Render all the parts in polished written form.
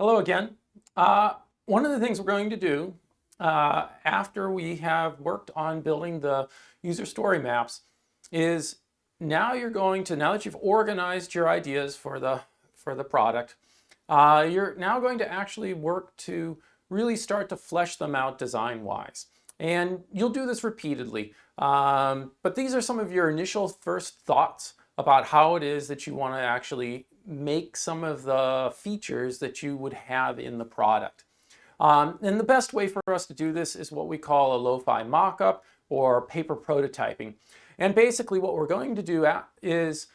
Hello again. One of the things we're going to do after we have worked on building the user story maps is now that you've organized your ideas for the product, you're now going to actually work to really start to flesh them out design-wise. And you'll do this repeatedly. But these are some of your initial first thoughts about how it is that you want to actually make some of the features that you would have in the product. And the best way for us to do this is what we call a Lofi mockup or paper prototyping. And basically what we're going to do is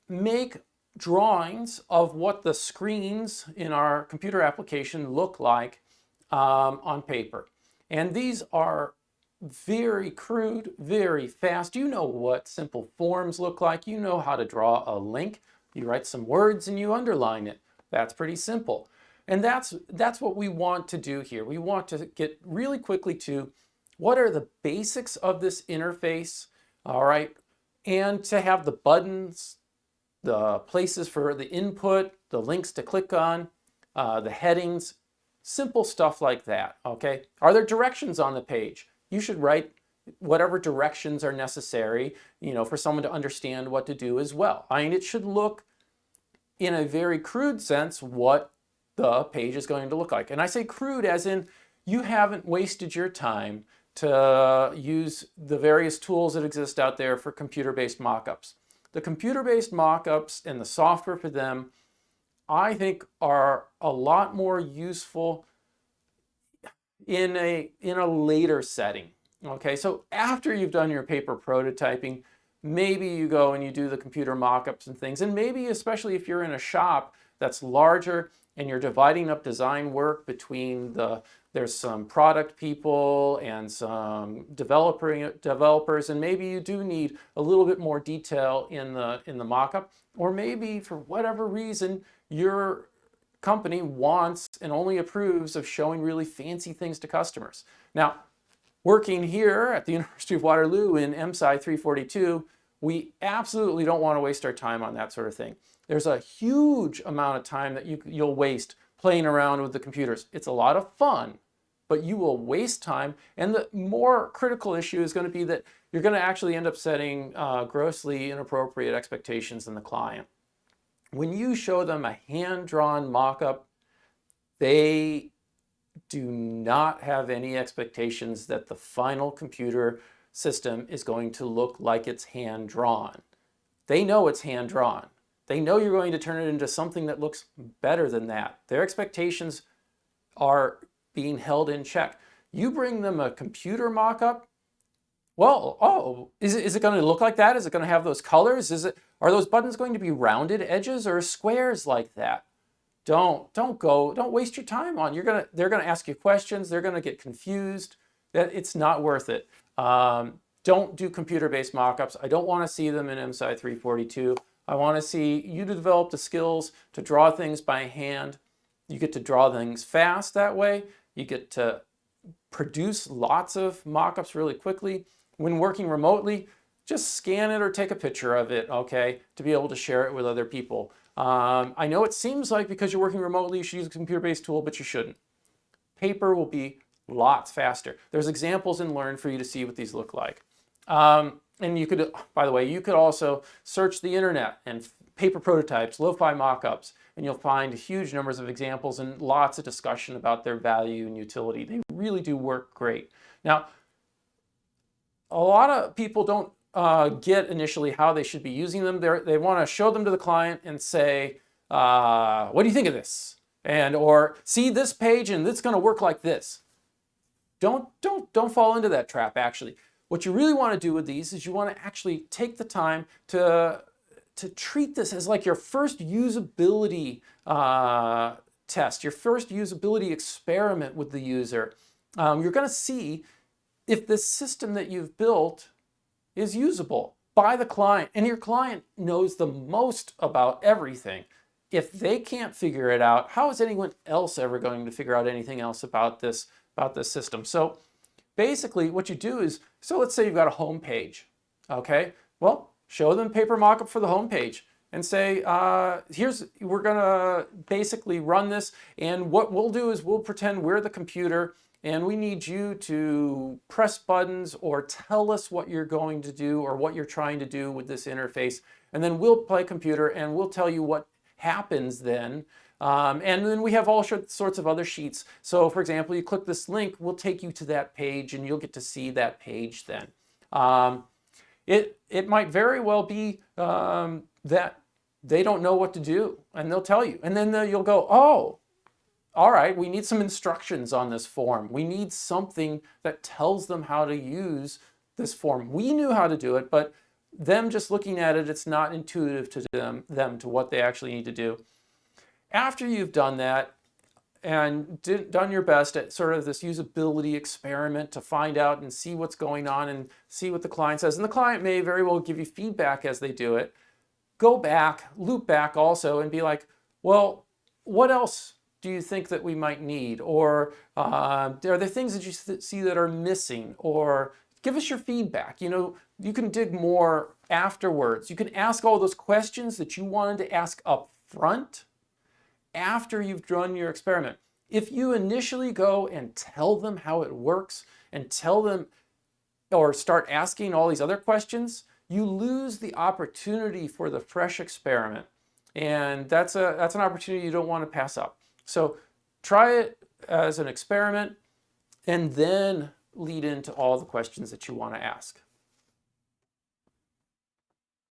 make drawings of what the screens in our computer application look like on paper. And these are very crude, very fast. You know what simple forms look like. You know how to draw a link. You write some words and you underline it. That's pretty simple. And that's what we want to do here. We want to get really quickly to what are the basics of this interface, all right? And to have the buttons, the places for the input, the links to click on, the headings, simple stuff like that, okay? Are there directions on the page? You should write whatever directions are necessary, for someone to understand what to do as well. I mean, it should look, in a very crude sense, what the page is going to look like. And I say crude as in you haven't wasted your time to use the various tools that exist out there for computer-based mockups. The computer-based mockups and the software for them, I think, are a lot more useful in a later setting. Okay, so after you've done your paper prototyping, maybe you go and you do the computer mockups and things. And maybe, especially if you're in a shop that's larger and you're dividing up design work between there's some product people and some developers, and maybe you do need a little bit more detail in the mockup, or maybe for whatever reason your company wants and only approves of showing really fancy things to customers. Now, working here at the University of Waterloo in MSci 342, we absolutely don't want to waste our time on that sort of thing. There's a huge amount of time that you'll waste playing around with the computers. It's a lot of fun, but you will waste time. And the more critical issue is going to be that you're going to actually end up setting grossly inappropriate expectations in the client. When you show them a hand-drawn mock-up, they do not have any expectations that the final computer system is going to look like it's hand-drawn. They know it's hand-drawn. They know you're going to turn it into something that looks better than that. Their expectations are being held in check. You bring them a computer mock-up, well, oh, is it going to look like that? Is it going to have those colors? Are those buttons going to be rounded edges or squares like that? Don't waste your time on. They're gonna ask you questions. They're gonna get confused. It's not worth it. Don't do computer-based mockups. I don't want to see them in MSci 342. I want to see you to develop the skills to draw things by hand. You get to draw things fast that way. You get to produce lots of mockups really quickly. When working remotely, just scan it or take a picture of it, okay, to be able to share it with other people. I know it seems like because you're working remotely, you should use a computer-based tool, but you shouldn't. Paper will be lots faster. There's examples in Learn for you to see what these look like. And you could, by the way, you could also search the internet and paper prototypes, Lofi mockups, and you'll find huge numbers of examples and lots of discussion about their value and utility. They really do work great. Now, a lot of people don't get initially how they should be using them. They want to show them to the client and say, what do you think of this? Or see this page and it's going to work like this. Don't fall into that trap, actually. What you really want to do with these is you want to actually take the time to treat this as like your first usability test, your first usability experiment with the user. You're going to see if this system that you've built is usable by the client, and your client knows the most about everything. If they can't figure it out, how is anyone else ever going to figure out anything else about this system? So basically what you do is, so let's say you've got a home page, okay? Well, show them paper mockup for the home page. and say, we're gonna basically run this, and what we'll do is we'll pretend we're the computer, and we need you to press buttons or tell us what you're going to do or what you're trying to do with this interface. And then we'll play computer and we'll tell you what happens then. And then we have all sorts of other sheets. So for example, you click this link, we'll take you to that page and you'll get to see that page then. It might very well be that they don't know what to do and they'll tell you. And then you'll go, oh, all right, we need some instructions on this form. We need something that tells them how to use this form. We knew how to do it, but them just looking at it, it's not intuitive to them to what they actually need to do. After you've done that and done your best at sort of this usability experiment to find out and see what's going on and see what the client says, and the client may very well give you feedback as they do it, go back, loop back also and be like, well, what else do you think that we might need? Or are there things that you see that are missing? Or give us your feedback. You know, you can dig more afterwards. You can ask all those questions that you wanted to ask up front after you've done your experiment. If you initially go and tell them how it works and tell them or start asking all these other questions, you lose the opportunity for the fresh experiment. And that's an opportunity you don't want to pass up. So try it as an experiment and then lead into all the questions that you want to ask.